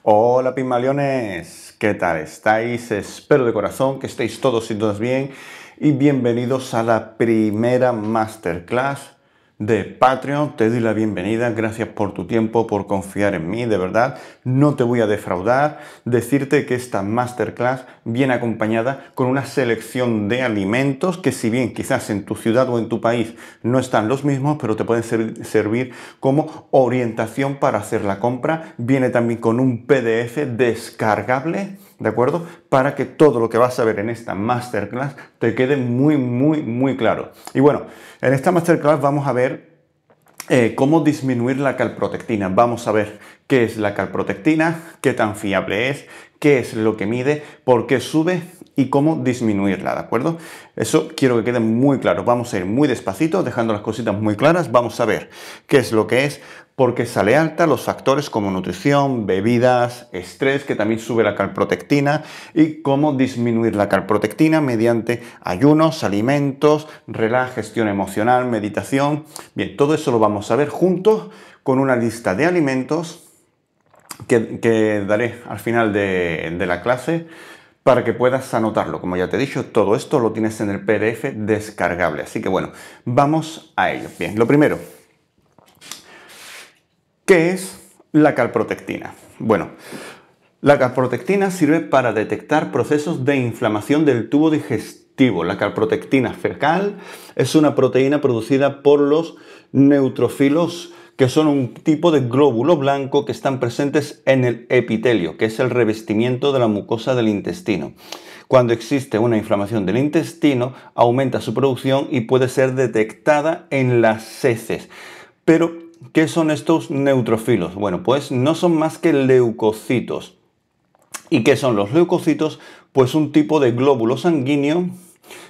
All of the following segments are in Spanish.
Hola Pigmaliones, ¿qué tal estáis? Espero de corazón que estéis todos y todas bien y bienvenidos a la primera masterclass de Patreon. Te doy la bienvenida, gracias por tu tiempo, por confiar en mí, de verdad. No te voy a defraudar, decirte que esta masterclass viene acompañada con una selección de alimentos que, si bien quizás en tu ciudad o en tu país no están los mismos, pero te pueden servir como orientación para hacer la compra. Viene también con un PDF descargable, ¿de acuerdo? Para que todo lo que vas a ver en esta masterclass te quede muy claro. Y bueno, en esta masterclass vamos a ver cómo disminuir la calprotectina. Vamos a ver qué es la calprotectina, qué tan fiable es, qué es lo que mide, por qué sube y cómo disminuirla, ¿de acuerdo? Eso quiero que quede muy claro. Vamos a ir muy despacito, dejando las cositas muy claras. Vamos a ver qué es lo que es, por qué sale alta, los factores como nutrición, bebidas, estrés, que también sube la calprotectina, y cómo disminuir la calprotectina mediante ayunos, alimentos, relax, gestión emocional, meditación. Bien, todo eso lo vamos a ver juntos con una lista de alimentos que daré al final de la clase para que puedas anotarlo. Como ya te he dicho, todo esto lo tienes en el PDF descargable. Así que bueno, vamos a ello. Bien, lo primero, ¿qué es la calprotectina? Bueno, la calprotectina sirve para detectar procesos de inflamación del tubo digestivo. La calprotectina fecal es una proteína producida por los neutrófilos, que son un tipo de glóbulo blanco que están presentes en el epitelio, que es el revestimiento de la mucosa del intestino. Cuando existe una inflamación del intestino, aumenta su producción y puede ser detectada en las heces. Pero, ¿qué son estos neutrófilos? Bueno, pues no son más que leucocitos. ¿Y qué son los leucocitos? Pues un tipo de glóbulo sanguíneo,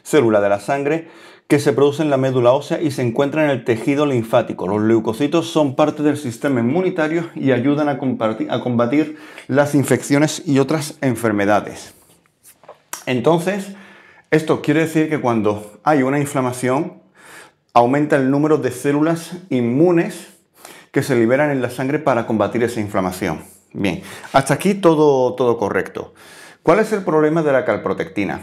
célula de la sangre, que se produce en la médula ósea y se encuentra en el tejido linfático. Los leucocitos son parte del sistema inmunitario y ayudan a combatir las infecciones y otras enfermedades. Entonces, esto quiere decir que cuando hay una inflamación, aumenta el número de células inmunes que se liberan en la sangre para combatir esa inflamación. Bien, hasta aquí todo correcto. ¿Cuál es el problema de la calprotectina?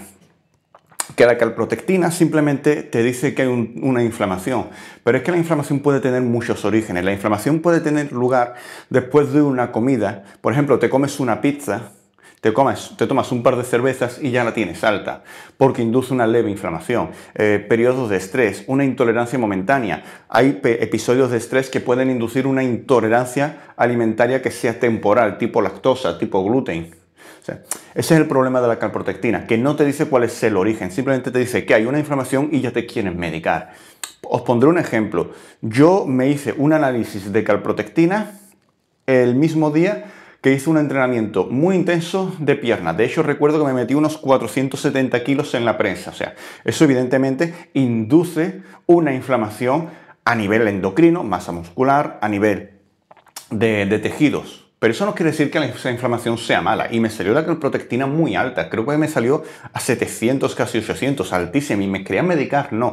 Que la calprotectina simplemente te dice que hay una inflamación, pero es que la inflamación puede tener muchos orígenes. La inflamación puede tener lugar después de una comida. Por ejemplo, te comes una pizza, te tomas un par de cervezas y ya la tienes alta, porque induce una leve inflamación. Periodos de estrés, una intolerancia momentánea. Hay episodios de estrés que pueden inducir una intolerancia alimentaria que sea temporal, tipo lactosa, tipo gluten. O sea, ese es el problema de la calprotectina, que no te dice cuál es el origen, simplemente te dice que hay una inflamación y ya te quieren medicar. Os pondré un ejemplo. Yo me hice un análisis de calprotectina el mismo día que hice un entrenamiento muy intenso de piernas. De hecho, recuerdo que me metí unos 470 kilos en la prensa. O sea, eso evidentemente induce una inflamación a nivel endocrino, masa muscular, a nivel de tejidos. Pero eso no quiere decir que esa inflamación sea mala. Y me salió la calprotectina muy alta. Creo que me salió a 700, casi 800, altísima. Y me querían medicar. No.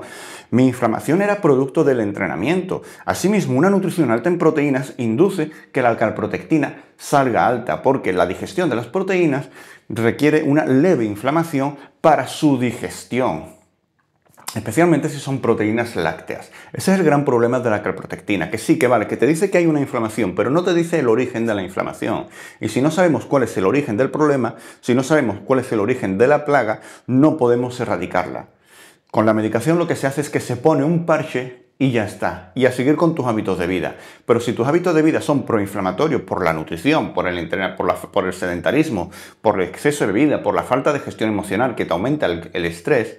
Mi inflamación era producto del entrenamiento. Asimismo, una nutrición alta en proteínas induce que la calprotectina salga alta, porque la digestión de las proteínas requiere una leve inflamación para su digestión. Especialmente si son proteínas lácteas. Ese es el gran problema de la calprotectina, que sí, que vale, que te dice que hay una inflamación, pero no te dice el origen de la inflamación. Y si no sabemos cuál es el origen del problema, si no sabemos cuál es el origen de la plaga, no podemos erradicarla. Con la medicación lo que se hace es que se pone un parche y ya está, y a seguir con tus hábitos de vida. Pero si tus hábitos de vida son proinflamatorios por la nutrición, por el sedentarismo, por el exceso de bebida, por la falta de gestión emocional que te aumenta el estrés,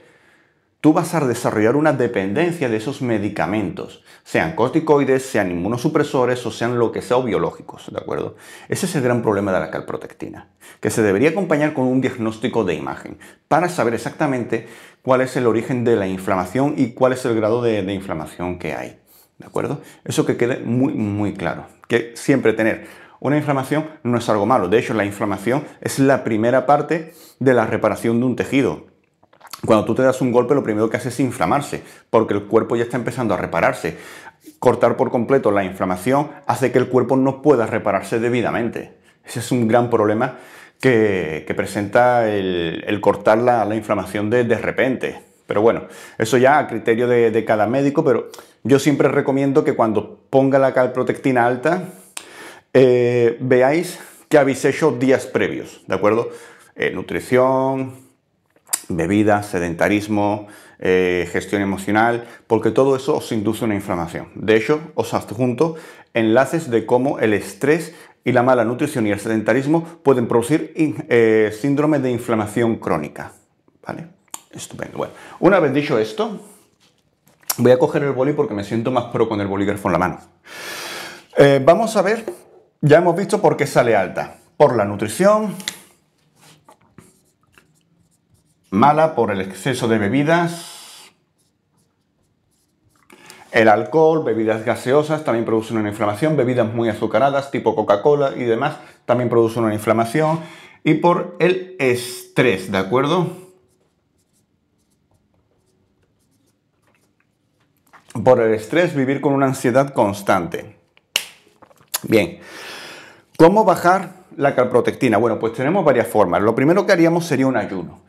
tú vas a desarrollar una dependencia de esos medicamentos, sean corticoides, sean inmunosupresores o sean lo que sea, o biológicos, ¿de acuerdo? Ese es el gran problema de la calprotectina, que se debería acompañar con un diagnóstico de imagen para saber exactamente cuál es el origen de la inflamación y cuál es el grado de inflamación que hay, ¿de acuerdo? Eso que quede muy claro, que siempre tener una inflamación no es algo malo. De hecho, la inflamación es la primera parte de la reparación de un tejido. Cuando tú te das un golpe, lo primero que hace es inflamarse, porque el cuerpo ya está empezando a repararse. Cortar por completo la inflamación hace que el cuerpo no pueda repararse debidamente. Ese es un gran problema que presenta el cortar la inflamación de repente. Pero bueno, eso ya a criterio de cada médico, pero yo siempre recomiendo que cuando ponga la calprotectina alta, veáis que habéis hecho días previos, ¿de acuerdo? Nutrición, bebidas, sedentarismo, gestión emocional, porque todo eso os induce una inflamación. De hecho, os adjunto enlaces de cómo el estrés y la mala nutrición y el sedentarismo pueden producir síndrome de inflamación crónica, ¿vale? Estupendo. Bueno, una vez dicho esto, voy a coger el boli porque me siento más pro con el bolígrafo en la mano. Vamos a ver, ya hemos visto por qué sale alta. Por la nutrición, mala por el exceso de bebidas, el alcohol, bebidas gaseosas también producen una inflamación, bebidas muy azucaradas tipo Coca-Cola y demás también producen una inflamación, y por el estrés, ¿de acuerdo? Por el estrés, vivir con una ansiedad constante. Bien, ¿cómo bajar la calprotectina? Bueno, pues tenemos varias formas. Lo primero que haríamos sería un ayuno.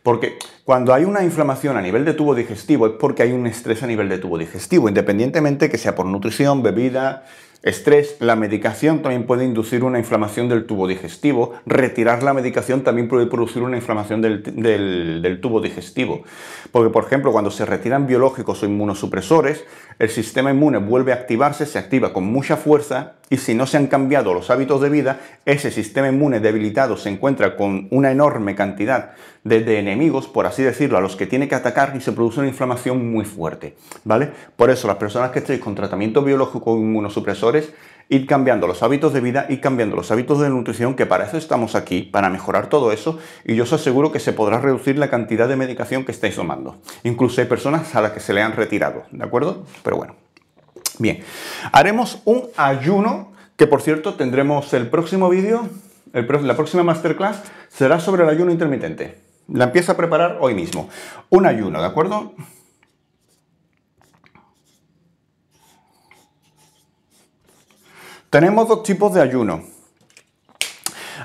Porque cuando hay una inflamación a nivel de tubo digestivo es porque hay un estrés a nivel de tubo digestivo, independientemente que sea por nutrición, bebida, estrés. La medicación también puede inducir una inflamación del tubo digestivo. Retirar la medicación también puede producir una inflamación del tubo digestivo. Porque, por ejemplo, cuando se retiran biológicos o inmunosupresores, el sistema inmune vuelve a activarse, se activa con mucha fuerza, y si no se han cambiado los hábitos de vida, ese sistema inmune debilitado se encuentra con una enorme cantidad de enemigos, por así decirlo, a los que tiene que atacar, y se produce una inflamación muy fuerte, ¿vale? Por eso, las personas que estéis con tratamiento biológico o inmunosupresores, id cambiando los hábitos de vida, id cambiando los hábitos de nutrición, que para eso estamos aquí, para mejorar todo eso, y yo os aseguro que se podrá reducir la cantidad de medicación que estáis tomando. Incluso hay personas a las que se le han retirado, ¿de acuerdo? Pero bueno. Bien, haremos un ayuno, que por cierto tendremos el próximo vídeo, la próxima masterclass será sobre el ayuno intermitente. La empiezo a preparar hoy mismo. Un ayuno, ¿de acuerdo? Tenemos dos tipos de ayuno.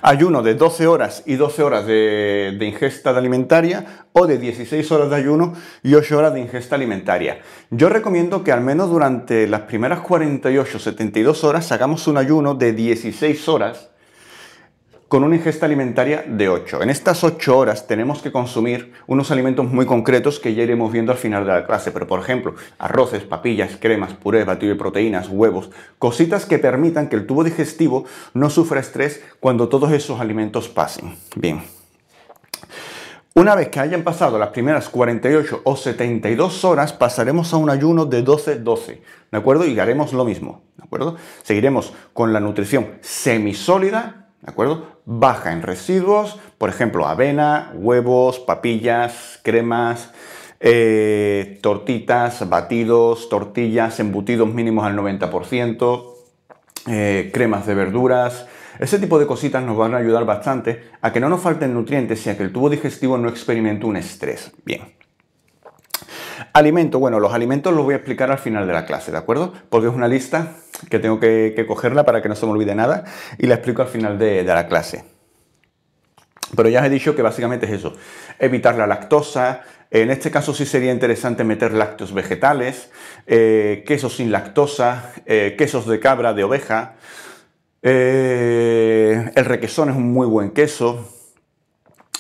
Ayuno de 12 horas y 12 horas de ingesta alimentaria, o de 16 horas de ayuno y 8 horas de ingesta alimentaria. Yo recomiendo que al menos durante las primeras 48-72 horas hagamos un ayuno de 16 horas con una ingesta alimentaria de 8. En estas 8 horas tenemos que consumir unos alimentos muy concretos que ya iremos viendo al final de la clase, pero por ejemplo, arroces, papillas, cremas, purés, batido de proteínas, huevos, cositas que permitan que el tubo digestivo no sufra estrés cuando todos esos alimentos pasen. Bien. Una vez que hayan pasado las primeras 48 o 72 horas, pasaremos a un ayuno de 12-12, ¿de acuerdo? Y haremos lo mismo, ¿de acuerdo? Seguiremos con la nutrición semisólida, ¿de acuerdo? Baja en residuos, por ejemplo, avena, huevos, papillas, cremas, tortitas, batidos, tortillas, embutidos mínimos al 90%, cremas de verduras. Ese tipo de cositas nos van a ayudar bastante a que no nos falten nutrientes y a que el tubo digestivo no experimente un estrés. Bien. Alimento, bueno, los alimentos los voy a explicar al final de la clase, ¿de acuerdo? Porque es una lista que tengo que cogerla para que no se me olvide nada, y la explico al final de la clase. Pero ya os he dicho que básicamente es eso, evitar la lactosa. En este caso sí sería interesante meter lácteos vegetales, quesos sin lactosa, quesos de cabra, de oveja. El requesón es un muy buen queso.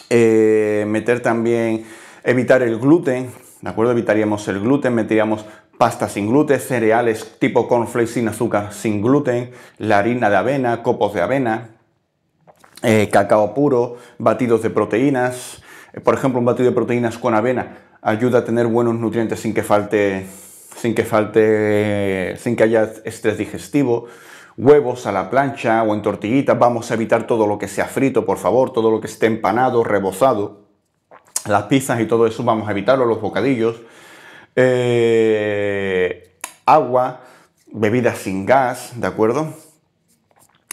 Meter también, evitar el gluten, ¿de acuerdo? Evitaríamos el gluten, meteríamos pasta sin gluten, cereales tipo cornflakes sin azúcar, sin gluten, la harina de avena, copos de avena, cacao puro, batidos de proteínas. Por ejemplo, un batido de proteínas con avena ayuda a tener buenos nutrientes sin que haya estrés digestivo. Huevos a la plancha o en tortillitas. Vamos a evitar todo lo que sea frito, por favor, todo lo que esté empanado, rebozado. Las pizzas y todo eso vamos a evitarlo, los bocadillos. Agua, bebidas sin gas, ¿de acuerdo?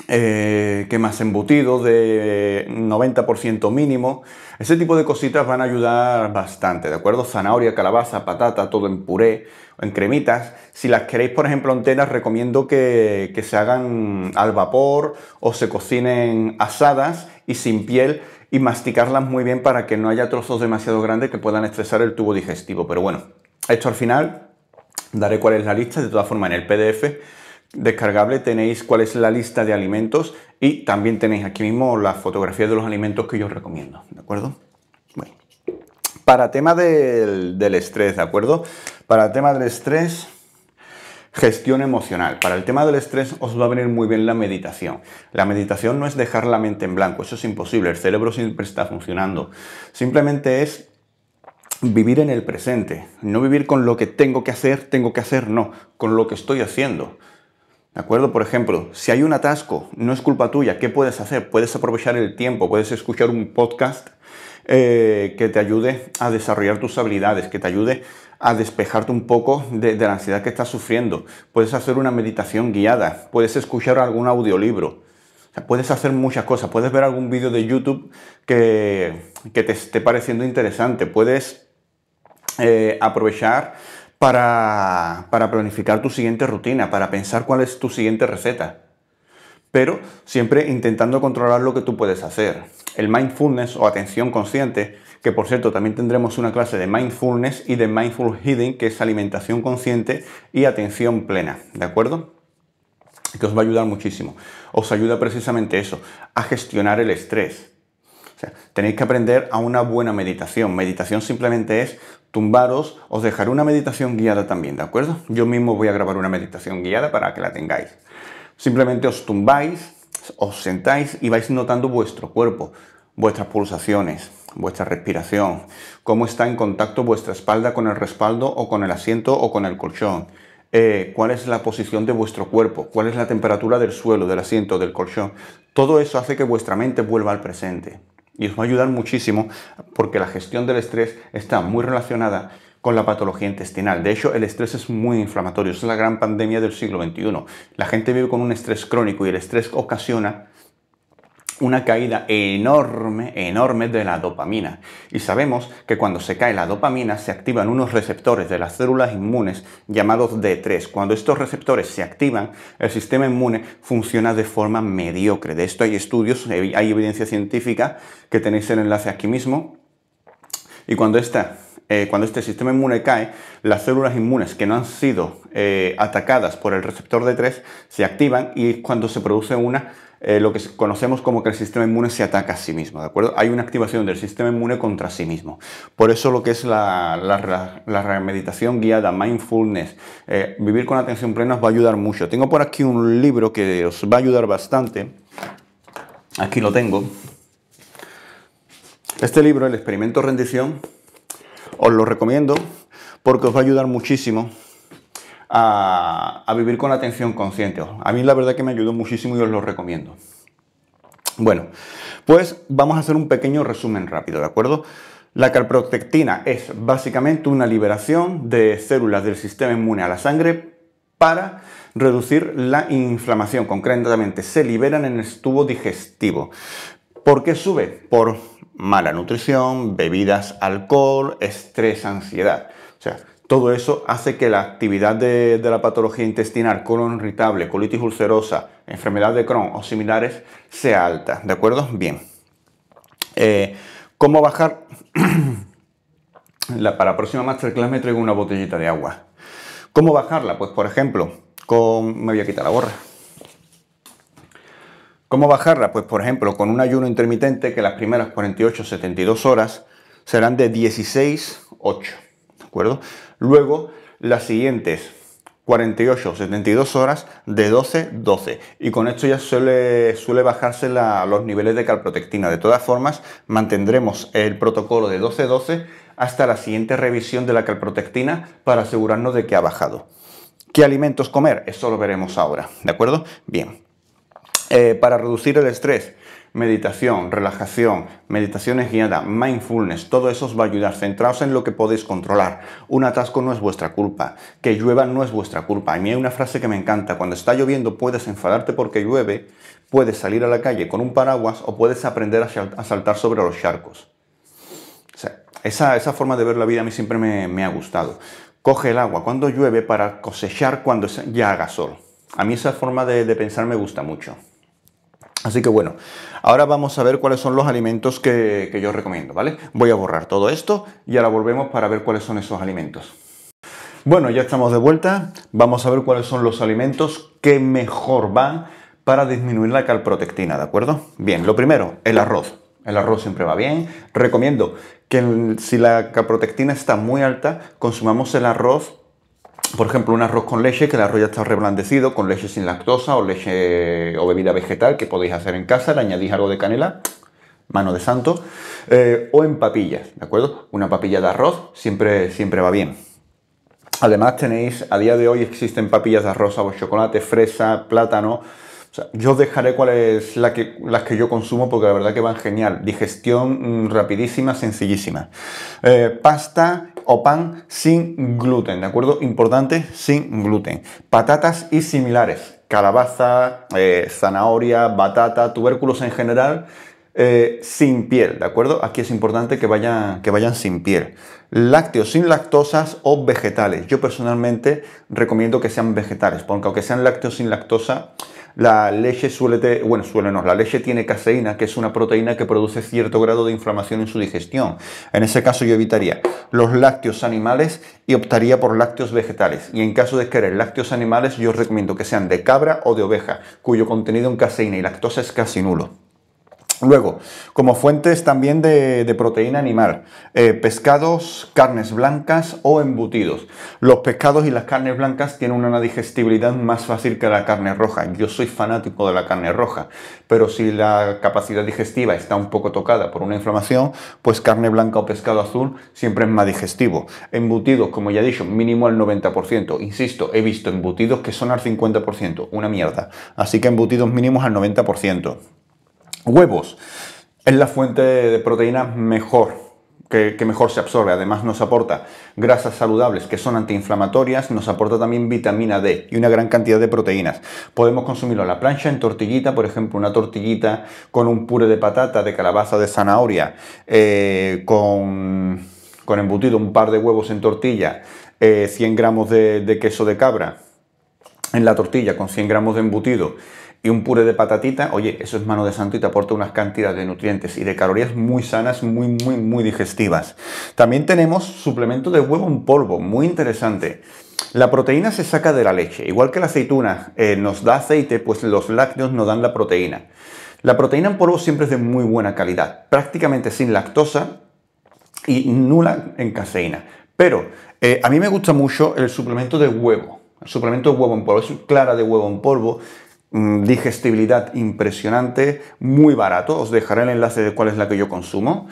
¿Qué más? Embutidos de 90% mínimo. Ese tipo de cositas van a ayudar bastante, ¿de acuerdo? Zanahoria, calabaza, patata, todo en puré o en cremitas. Si las queréis, por ejemplo, enteras, recomiendo que se hagan al vapor o se cocinen asadas y sin piel y masticarlas muy bien para que no haya trozos demasiado grandes que puedan estresar el tubo digestivo. Pero bueno, esto al final daré cuál es la lista. De todas formas, en el PDF descargable tenéis cuál es la lista de alimentos y también tenéis aquí mismo las fotografías de los alimentos que yo os recomiendo, ¿de acuerdo? Bueno, para tema del estrés, ¿de acuerdo? Para el tema del estrés, gestión emocional. Para el tema del estrés os va a venir muy bien la meditación. La meditación no es dejar la mente en blanco, eso es imposible, el cerebro siempre está funcionando. Simplemente es vivir en el presente, no vivir con lo que tengo que hacer, no, con lo que estoy haciendo. ¿De acuerdo? Por ejemplo, si hay un atasco, no es culpa tuya, ¿qué puedes hacer? Puedes aprovechar el tiempo, puedes escuchar un podcast que te ayude a desarrollar tus habilidades, que te ayude a despejarte un poco de la ansiedad que estás sufriendo. Puedes hacer una meditación guiada, puedes escuchar algún audiolibro. O sea, puedes hacer muchas cosas, puedes ver algún vídeo de YouTube que te esté pareciendo interesante, puedes aprovechar para planificar tu siguiente rutina, para pensar cuál es tu siguiente receta. Pero siempre intentando controlar lo que tú puedes hacer. El mindfulness o atención consciente, que por cierto también tendremos una clase de mindfulness y de mindful eating, que es alimentación consciente y atención plena, ¿de acuerdo? Que os va a ayudar muchísimo. Os ayuda precisamente eso, a gestionar el estrés. O sea, tenéis que aprender a una buena meditación. Meditación simplemente es tumbaros, os dejaré una meditación guiada también, ¿de acuerdo? Yo mismo voy a grabar una meditación guiada para que la tengáis. Simplemente os tumbáis, os sentáis y vais notando vuestro cuerpo, vuestras pulsaciones, vuestra respiración, cómo está en contacto vuestra espalda con el respaldo o con el asiento o con el colchón. Cuál es la posición de vuestro cuerpo, cuál es la temperatura del suelo, del asiento, del colchón. Todo eso hace que vuestra mente vuelva al presente. Y os va a ayudar muchísimo porque la gestión del estrés está muy relacionada con la patología intestinal. De hecho, el estrés es muy inflamatorio. Es la gran pandemia del siglo XXI. La gente vive con un estrés crónico y el estrés ocasiona una caída enorme de la dopamina. Y sabemos que cuando se cae la dopamina se activan unos receptores de las células inmunes llamados D3. Cuando estos receptores se activan, el sistema inmune funciona de forma mediocre. De esto hay estudios, hay evidencia científica, que tenéis el enlace aquí mismo. Y cuando este sistema inmune cae, las células inmunes que no han sido atacadas por el receptor D3 se activan y es cuando se produce lo que conocemos como que el sistema inmune se ataca a sí mismo, ¿de acuerdo? Hay una activación del sistema inmune contra sí mismo. Por eso lo que es la meditación guiada, mindfulness, vivir con atención plena os va a ayudar mucho. Tengo por aquí un libro que os va a ayudar bastante. Aquí lo tengo. Este libro, El experimento rendición, os lo recomiendo porque os va a ayudar muchísimo a vivir con atención consciente. A mí la verdad que me ayudó muchísimo y os lo recomiendo. Bueno, pues vamos a hacer un pequeño resumen rápido, ¿de acuerdo? La calprotectina es básicamente una liberación de células del sistema inmune a la sangre para reducir la inflamación. Concretamente, se liberan en el tubo digestivo. ¿Por qué sube? Por mala nutrición, bebidas, alcohol, estrés, ansiedad. O sea, todo eso hace que la actividad de la patología intestinal, colon irritable, colitis ulcerosa, enfermedad de Crohn o similares, sea alta, ¿de acuerdo? Bien. ¿Cómo bajar? Para la próxima masterclass me traigo una botellita de agua. ¿Cómo bajarla? Pues por ejemplo, me voy a quitar la gorra. ¿Cómo bajarla? Pues por ejemplo, con un ayuno intermitente que las primeras 48-72 horas serán de 16-8. ¿De acuerdo? Luego, las siguientes 48 o 72 horas de 12-12. Y con esto ya suele bajarse los niveles de calprotectina. De todas formas, mantendremos el protocolo de 12-12 hasta la siguiente revisión de la calprotectina para asegurarnos de que ha bajado. ¿Qué alimentos comer? Eso lo veremos ahora. ¿De acuerdo? Bien. Para reducir el estrés, meditación, relajación, meditaciones guiadas, mindfulness, todo eso os va a ayudar. Centraos en lo que podéis controlar. Un atasco no es vuestra culpa, que llueva no es vuestra culpa. A mí hay una frase que me encanta: cuando está lloviendo puedes enfadarte porque llueve, puedes salir a la calle con un paraguas o puedes aprender a saltar sobre los charcos. O sea, esa forma de ver la vida a mí siempre me ha gustado. Coge el agua cuando llueve para cosechar cuando ya haga sol. A mí esa forma de pensar me gusta mucho. Así que bueno, ahora vamos a ver cuáles son los alimentos que yo recomiendo, ¿vale? Voy a borrar todo esto y ahora volvemos para ver cuáles son esos alimentos. Bueno, ya estamos de vuelta. Vamos a ver cuáles son los alimentos que mejor van para disminuir la calprotectina, ¿de acuerdo? Bien, lo primero, el arroz. El arroz siempre va bien. Recomiendo que si la calprotectina está muy alta, consumamos el arroz. Por ejemplo, un arroz con leche, que el arroz ya está reblandecido, con leche sin lactosa o leche o bebida vegetal que podéis hacer en casa, le añadís algo de canela, mano de santo, o en papillas, ¿de acuerdo? Una papilla de arroz siempre va bien. Además tenéis, a día de hoy existen papillas de arroz sabor chocolate, fresa, plátano. O sea, yo os dejaré cuáles las que yo consumo porque la verdad que van genial. Digestión rapidísima, sencillísima. Pasta o pan sin gluten, ¿de acuerdo? Importante, sin gluten. Patatas y similares. Calabaza, zanahoria, batata, tubérculos en general, sin piel, ¿de acuerdo? Aquí es importante que vayan sin piel. Lácteos sin lactosas o vegetales. Yo personalmente recomiendo que sean vegetales, porque aunque sean lácteos sin lactosa, la leche la leche tiene caseína, que es una proteína que produce cierto grado de inflamación en su digestión. En ese caso yo evitaría los lácteos animales y optaría por lácteos vegetales. Y en caso de querer lácteos animales, yo os recomiendo que sean de cabra o de oveja, cuyo contenido en caseína y lactosa es casi nulo. Luego, como fuentes también de proteína animal, pescados, carnes blancas o embutidos. Los pescados y las carnes blancas tienen una digestibilidad más fácil que la carne roja. Yo soy fanático de la carne roja, pero si la capacidad digestiva está un poco tocada por una inflamación, pues carne blanca o pescado azul siempre es más digestivo. Embutidos, como ya he dicho, mínimo al 90%. Insisto, he visto embutidos que son al 50%, una mierda. Así que embutidos mínimos al 90%. Huevos es la fuente de proteínas mejor, que mejor se absorbe. Además nos aporta grasas saludables que son antiinflamatorias, nos aporta también vitamina D y una gran cantidad de proteínas. Podemos consumirlo a la plancha, en tortillita, por ejemplo, una tortillita con un puré de patata, de calabaza, de zanahoria, con embutido, un par de huevos en tortilla, 100 gramos de queso de cabra en la tortilla con 100 gramos de embutido y un puré de patatita. Oye, eso es mano de santo y te aporta unas cantidades de nutrientes y de calorías muy sanas, muy digestivas. También tenemos suplemento de huevo en polvo, muy interesante. La proteína se saca de la leche. Igual que la aceituna nos da aceite, pues los lácteos nos dan la proteína. La proteína en polvo siempre es de muy buena calidad, prácticamente sin lactosa y nula en caseína. Pero a mí me gusta mucho el suplemento de huevo. El suplemento de huevo en polvo, es clara de huevo en polvo, digestibilidad impresionante, muy barato. Os dejaré el enlace de cuál es la que yo consumo.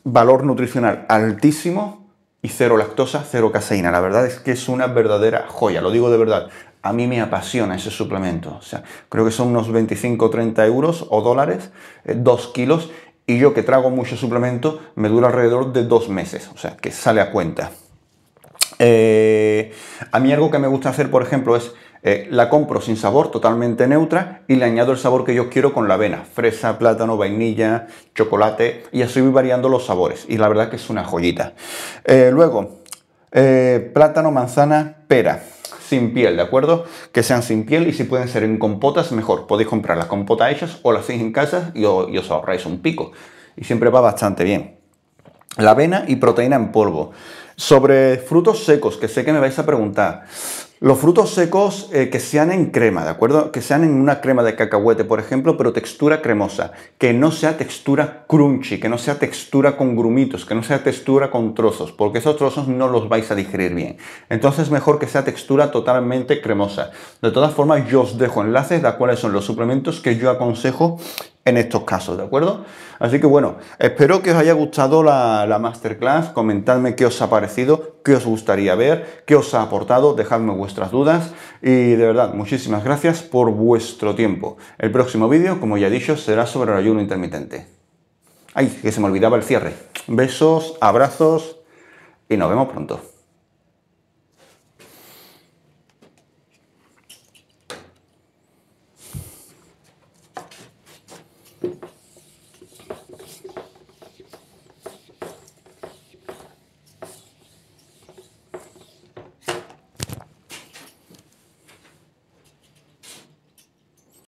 Valor nutricional altísimo y cero lactosa, cero caseína. La verdad es que es una verdadera joya, lo digo de verdad. A mí me apasiona ese suplemento. O sea, creo que son unos 25 o 30 euros o dólares, 2 kilos. Y yo que trago mucho suplemento, me dura alrededor de 2 meses. O sea, que sale a cuenta. A mí algo que me gusta hacer, por ejemplo, es la compro sin sabor, totalmente neutra, y le añado el sabor que yo quiero con la avena. Fresa, plátano, vainilla, chocolate, y así voy variando los sabores. Y la verdad que es una joyita. Luego, plátano, manzana, pera. Sin piel, ¿de acuerdo? Que sean sin piel y si pueden ser en compotas, mejor. Podéis comprar las compotas hechas o las hacéis en casa y os ahorráis un pico. Y siempre va bastante bien. La avena y proteína en polvo. Sobre frutos secos, que sé que me vais a preguntar. Los frutos secos que sean en crema, ¿de acuerdo? Que sean en una crema de cacahuete, por ejemplo, pero textura cremosa. Que no sea textura crunchy, que no sea textura con grumitos, que no sea textura con trozos, porque esos trozos no los vais a digerir bien. Entonces mejor que sea textura totalmente cremosa. De todas formas, yo os dejo enlaces de cuáles son los suplementos que yo aconsejo en estos casos, ¿de acuerdo? Así que bueno, espero que os haya gustado la masterclass. Comentadme qué os ha parecido, qué os gustaría ver, qué os ha aportado, dejadme vuestras dudas y de verdad, muchísimas gracias por vuestro tiempo. El próximo vídeo, como ya he dicho, será sobre el ayuno intermitente. ¡Ay, que se me olvidaba el cierre! Besos, abrazos y nos vemos pronto.